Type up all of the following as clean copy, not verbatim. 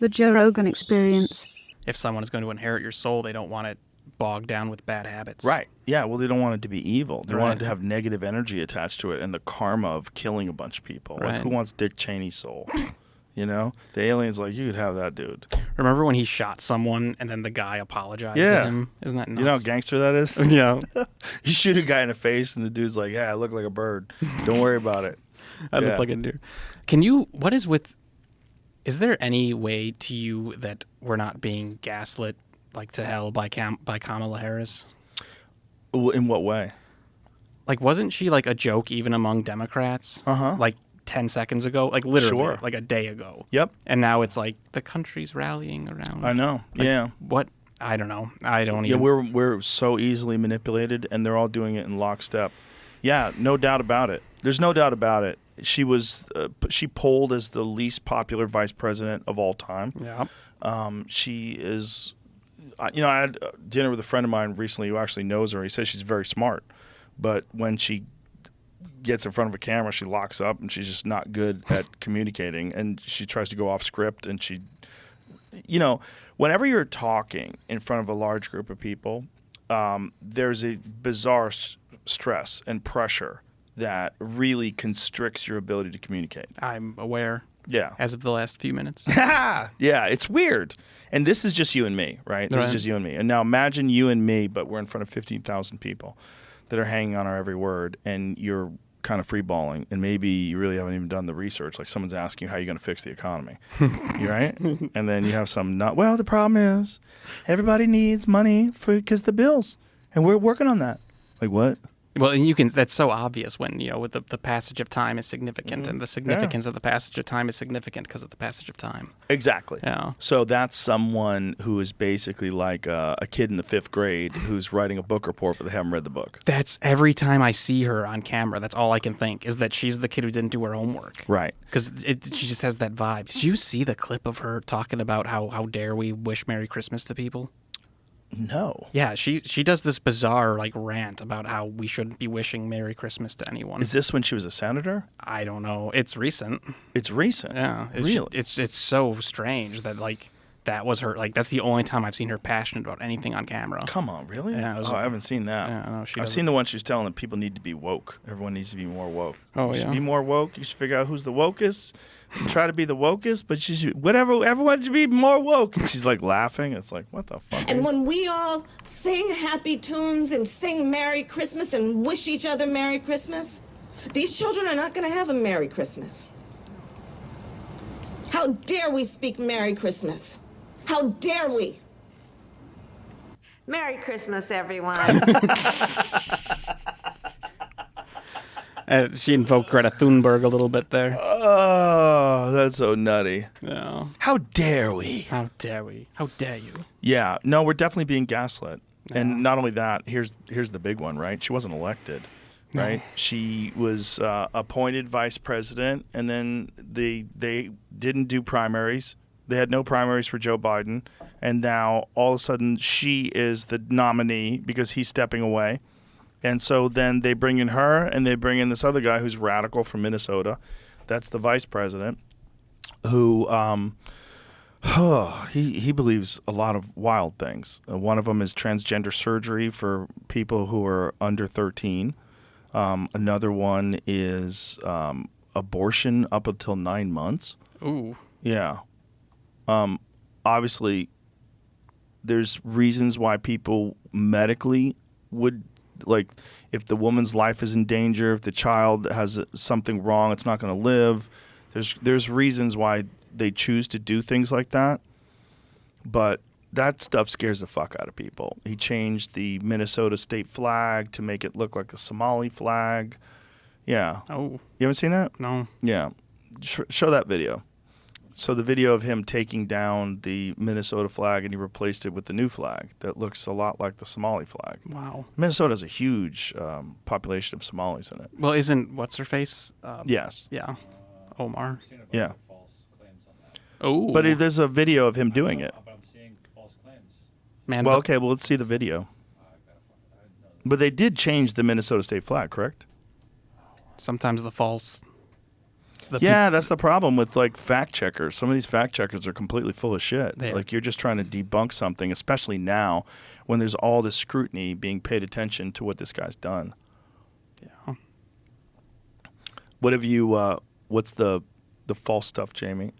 The Joe Rogan Experience. If someone is going to inherit your soul, they don't want it bogged down with bad habits. Right. Yeah, well, they don't want it to be evil. They want Right. it to have negative energy attached to it and the karma of killing a bunch of people. Like, Right. who wants Dick Cheney's soul? You know? The alien's like, you could have that dude. Remember when he shot someone and then the guy apologized to Yeah. him? Isn't that nuts? You know how gangster that is? Yeah. You shoot a guy in the face and the dude's like, yeah, I look like a bird. Don't worry about it. I Yeah. look like a deer. Is there any way to you that we're not being gaslit like to hell by Kamala Harris? In what way? Like, wasn't she like a joke even among Democrats? Uh-huh. Like 10 seconds ago? Like literally, Sure. like a day ago. Yep. And now it's like the country's rallying around. I know. Like, yeah. What? I don't know. I don't Yeah, even. we're so easily manipulated, and they're all doing it in lockstep. Yeah, no doubt about it. There's no doubt about it. She polled as the least popular vice president of all time. Yeah. She is, I had dinner with a friend of mine recently who actually knows her. He says she's very smart, but when she gets in front of a camera, she locks up, and she's just not good at communicating, and she tries to go off script, and she, whenever you're talking in front of a large group of people, there's a bizarre stress and pressure that really constricts your ability to communicate. I'm aware. Yeah. As of the last few minutes. Yeah, it's weird. And this is just you and me, right? This is just you and me. And now imagine you and me, but we're in front of 15,000 people that are hanging on our every word, and you're kind of freeballing, and maybe you really haven't even done the research. Like, someone's asking you how you're going to fix the economy, right? And then you have the problem is everybody needs money because the bills, and we're working on that. Like, what? Well, and that's so obvious when, with the passage of time is significant, and the significance of the passage of time is significant because of the passage of time. Exactly. Yeah. So that's someone who is basically like a kid in the 5th grade who's writing a book report, but they haven't read the book. That's every time I see her on camera, that's all I can think is that she's the kid who didn't do her homework. Right. Because she just has that vibe. Did you see the clip of her talking about how dare we wish Merry Christmas to people? No. Yeah, she does this bizarre rant about how we shouldn't be wishing Merry Christmas to anyone. Is this when she was a senator? I don't know. It's recent. It's recent. Yeah. Really? It's so strange that that was her. That's the only time I've seen her passionate about anything on camera. Come on, really? Yeah. I haven't seen that. Yeah, no, I've seen the one she was telling that people need to be woke. Everyone needs to be more woke. Oh, you should yeah. be more woke. You should figure out who's the wokest. And try to be the wokest, but you should, everyone should be more woke. And she's laughing. It's like, what the fuck? And when we all sing happy tunes and sing Merry Christmas and wish each other Merry Christmas, these children are not going to have a Merry Christmas. How dare we speak Merry Christmas? How dare we? Merry Christmas, everyone. She invoked Greta Thunberg a little bit there. Oh, that's so nutty. Yeah. How dare we? How dare we? How dare you? Yeah. No, we're definitely being gaslit. Yeah. And not only that, here's the big one, right? She wasn't elected, right? No. She was appointed vice president, and then they didn't do primaries. They had no primaries for Joe Biden, and now all of a sudden she is the nominee because he's stepping away. And so then they bring in her, and they bring in this other guy who's radical from Minnesota. That's the vice president, who he believes a lot of wild things. One of them is transgender surgery for people who are under 13. Another one is abortion up until 9 months. Ooh. Yeah. Obviously, there's reasons why people medically would, if the woman's life is in danger, if the child has something wrong, it's not going to live. There's reasons why they choose to do things like that. But that stuff scares the fuck out of people. He changed the Minnesota state flag to make it look like a Somali flag. Yeah. Oh. You haven't seen that? No. Yeah. Show that video. So the video of him taking down the Minnesota flag, and he replaced it with the new flag that looks a lot like the Somali flag. Wow. Minnesota has a huge population of Somalis in it. Well, isn't what's-her-face? Yes. Yeah. Omar. Yeah. Oh. But there's a video of him doing it. But I'm seeing false claims. Man, well, okay, well, let's see the video. But they did change the Minnesota state flag, correct? Sometimes the false... Yeah, that's the problem with like fact checkers. Some of these fact checkers are completely full of shit. Like you're just trying to debunk something, especially now when there's all this scrutiny being paid attention to what this guy's done. Yeah. What have you? What's the false stuff, Jamie?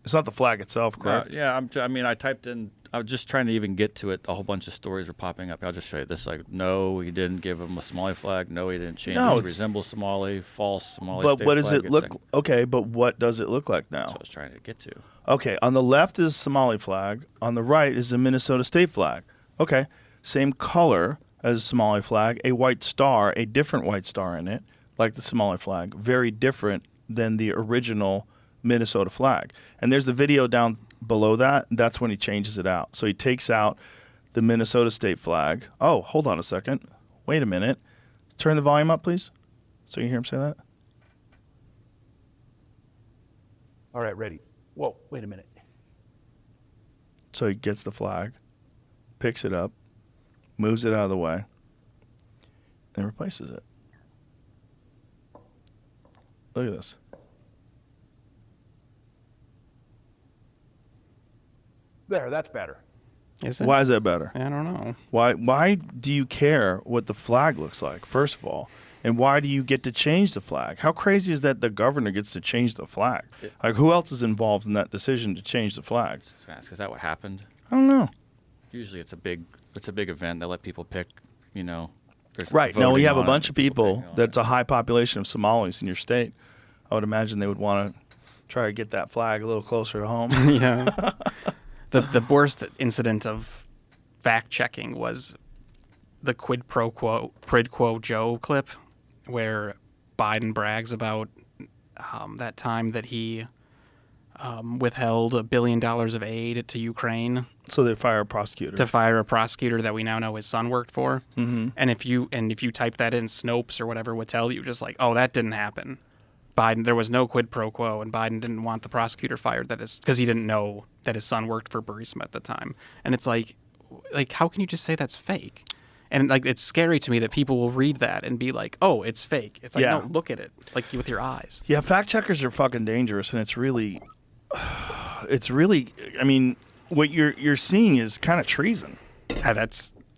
It's not the flag itself, correct? I typed in. I was just trying to even get to it. A whole bunch of stories are popping up. I'll just show you this. Like, no, he didn't give him a Somali flag. No, he didn't change it to resemble Somali. False Somali. But state what does flag. it look? Okay, but what does it look like now? That's what I was trying to get to. Okay, on the left is Somali flag. On the right is the Minnesota state flag. Okay, same color as Somali flag. A white star, a different white star in it, like the Somali flag. Very different than the original Minnesota flag. And there's the video down below that. That's when he changes it out. So he takes out the Minnesota state flag. Oh, hold on a second. Wait a minute. Turn the volume up, please, so you hear him say that. All right, ready. Whoa, wait a minute. So he gets the flag, picks it up, moves it out of the way, and replaces it. Look at this. There, that's better. Is it? Why is that better? I don't know. Why do you care what the flag looks like, first of all? And why do you get to change the flag? How crazy is that the governor gets to change the flag? Like, who else is involved in that decision to change the flag? Is that what happened? I don't know. Usually it's a big event. They let people pick, there's Right. Now, we voting have a on bunch it, of people picking on that's it. a high population of Somalis in your state. I would imagine they would want to try to get that flag a little closer to home. Yeah. The worst incident of fact checking was the quid pro quo Joe clip, where Biden brags about that time that he withheld $1 billion of aid to Ukraine So they fire a prosecutor. to fire a prosecutor that we now know his son worked for. Mm-hmm. And if you type that in, Snopes or whatever would tell you just like, oh, that didn't happen. Biden, there was no quid pro quo, and Biden didn't want the prosecutor fired. That is because he didn't know that his son worked for Burisma at the time. And it's like, how can you just say that's fake? And like, it's scary to me that people will read that and be like, oh, it's fake. It's like, Yeah. no, look at it, like with your eyes. Yeah, fact checkers are fucking dangerous, and it's really, I mean, what you're seeing is kind of treason. Yeah,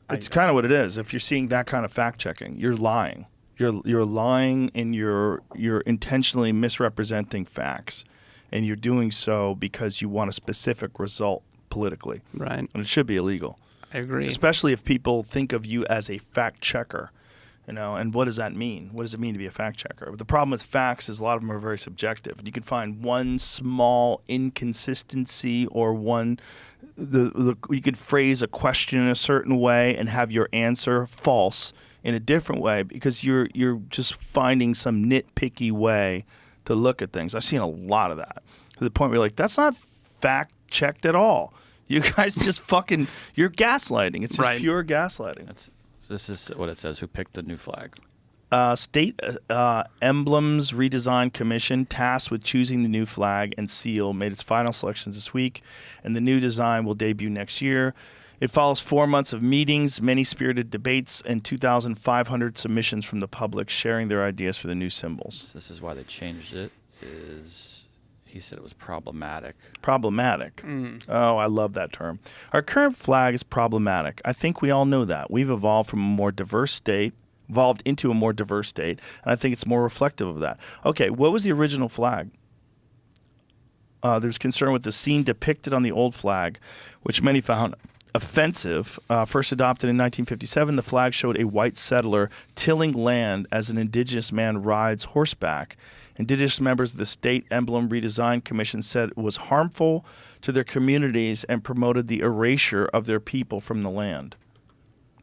It's kind of what it is. If you're seeing that kind of fact checking, you're lying. You're lying, and you're intentionally misrepresenting facts, and you're doing so because you want a specific result politically, right. and it should be illegal. I agree. Especially if people think of you as a fact checker, and what does that mean? What does it mean to be a fact checker? The problem with facts is a lot of them are very subjective. You can find one small inconsistency or you could phrase a question in a certain way and have your answer false in a different way because you're just finding some nitpicky way to look at things. I've seen a lot of that to the point where you're like, that's not fact checked at all. You guys just you're gaslighting. It's just Right. pure gaslighting. This is what it says. Who picked the new flag? State Emblems Redesign Commission, tasked with choosing the new flag and seal, made its final selections this week, and the new design will debut next year. It follows 4 months of meetings, many spirited debates, and 2,500 submissions from the public sharing their ideas for the new symbols. This is why they changed it. He said it was problematic. Problematic. Oh, I love that term. Our current flag is problematic. I think we all know that. We've evolved into a more diverse state, and I think it's more reflective of that. Okay, what was the original flag? There's concern with the scene depicted on the old flag, which many found offensive. First adopted in 1957, the flag showed a white settler tilling land as an indigenous man rides horseback. Indigenous members of the State Emblem Redesign Commission said it was harmful to their communities and promoted the erasure of their people from the land.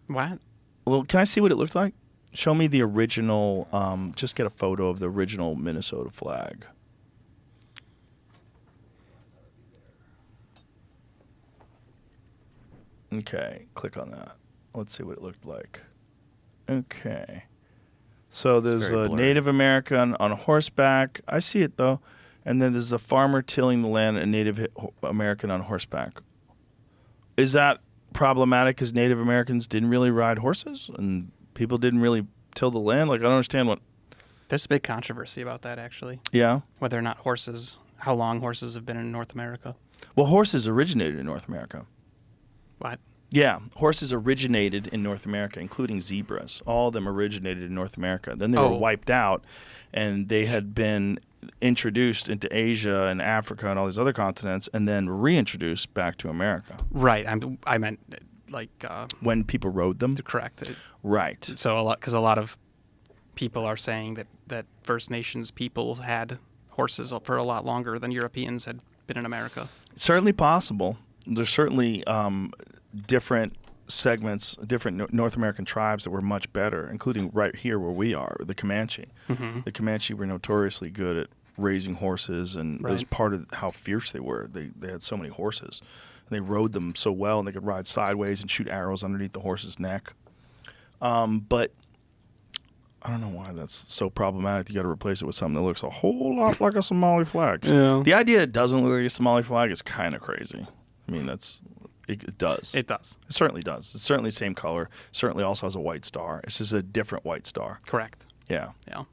What? Well, can I see what it looks like? Show me the original, just get a photo of the original Minnesota flag. Okay, click on that. Let's see what it looked like. Okay. So there's very a blurry. Native American on horseback. I see it, though. And then there's a farmer tilling the land, a Native American on horseback. Is that problematic because Native Americans didn't really ride horses and people didn't really till the land? Like, I don't understand what There's a big controversy about that, actually. Yeah. Whether or not how long horses have been in North America. Well, horses originated in North America. What? Yeah, horses originated in North America, including zebras. All of them originated in North America. Then they were wiped out, and they had been introduced into Asia and Africa and all these other continents, and then reintroduced back to America. Right. I meant like when people rode them. Correct. Right. So a lot of people are saying that First Nations people had horses for a lot longer than Europeans had been in America. Certainly possible. There's certainly different segments, different North American tribes that were much better, including right here where we are, the Comanche. Mm-hmm. The Comanche were notoriously good at raising horses, and it was Right. part of how fierce they were. They had so many horses. And they rode them so well, and they could ride sideways and shoot arrows underneath the horse's neck. But I don't know why that's so problematic. You got to replace it with something that looks a whole lot like a Somali flag. Yeah. The idea it doesn't look like a Somali flag is kind of crazy. I mean, it does. It does. It certainly does. It's certainly the same color. Certainly also has a white star. It's just a different white star. Correct. Yeah. Yeah.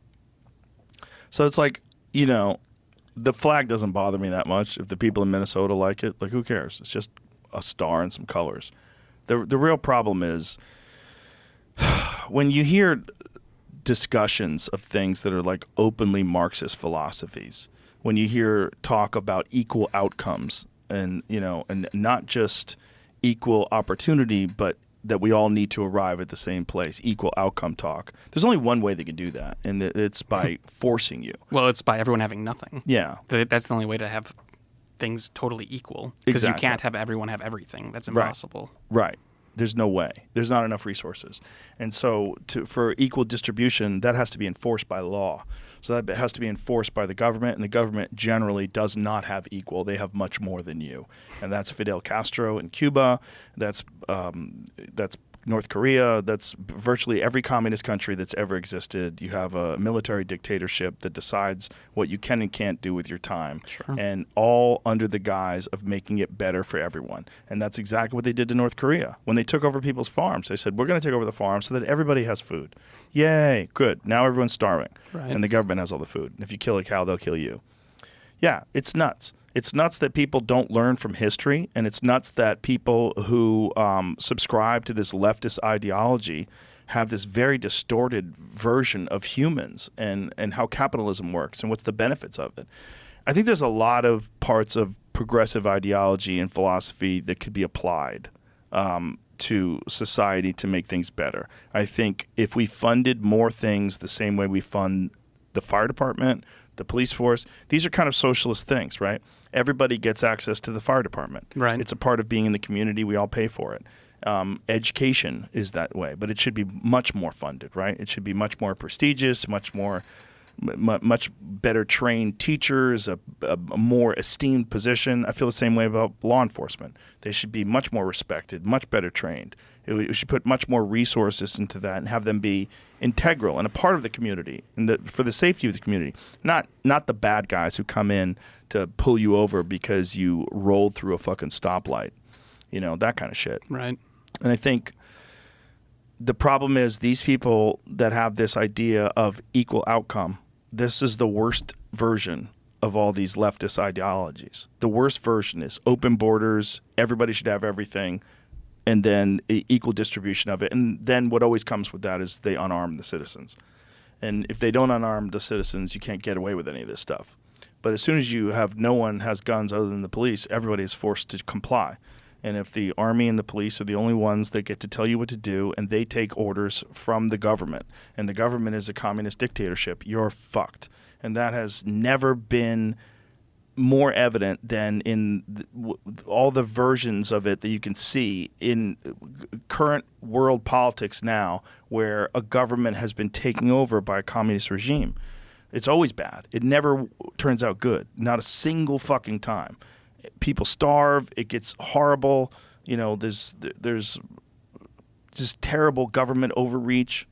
So it's like, the flag doesn't bother me that much. If the people in Minnesota like it, like, who cares? It's just a star and some colors. The real problem is when you hear discussions of things that are like openly Marxist philosophies, when you hear talk about equal outcomes and not just equal opportunity, but that we all need to arrive at the same place, equal outcome talk. There's only one way they can do that, and it's by forcing you. Well, it's by everyone having nothing. Yeah. That's the only way to have things totally equal. Because Exactly. you can't have everyone have everything. That's impossible. Right. There's no way. There's not enough resources. And so for equal distribution, that has to be enforced by law. So that has to be enforced by the government, and the government generally does not have equal. They have much more than you. And that's Fidel Castro in Cuba. That's North Korea. That's virtually every communist country that's ever existed. You have a military dictatorship that decides what you can and can't do with your time. Sure. And all under the guise of making it better for everyone. And that's exactly what they did to North Korea. When they took over people's farms, they said, we're going to take over the farm so that everybody has food. Yay, good. Now everyone's starving. Right. And the government has all the food. And if you kill a cow, they'll kill you. Yeah, it's nuts. It's nuts that people don't learn from history, and it's nuts that people who subscribe to this leftist ideology have this very distorted version of humans and how capitalism works and what's the benefits of it. I think there's a lot of parts of progressive ideology and philosophy that could be applied to society to make things better. I think if we funded more things the same way we fund the fire department, the police force, these are kind of socialist things, right? Everybody gets access to the fire department. Right. It's a part of being in the community. We all pay for it. Education is that way, but it should be much more funded, right? It should be much more prestigious, much better trained teachers, a more esteemed position. I feel the same way about law enforcement. They should be much more respected, much better trained. We should put much more resources into that and have them be integral and a part of the community and for the safety of the community. Not the bad guys who come in to pull you over because you rolled through a fucking stoplight. That kind of shit. Right. And I think the problem is these people that have this idea of equal outcome, this is the worst version of all these leftist ideologies. The worst version is open borders, everybody should have everything, and then equal distribution of it. And then what always comes with that is they unarm the citizens. And if they don't unarm the citizens, you can't get away with any of this stuff. But as soon as you have no one has guns other than the police, everybody is forced to comply. And if the army and the police are the only ones that get to tell you what to do, and they take orders from the government, and the government is a communist dictatorship, you're fucked. And that has never been more evident than in all the versions of it that you can see in current world politics now, where a government has been taken over by a communist regime. It's always bad. It never turns out good. Not a single fucking time. People starve. It gets horrible. There's just terrible government overreach.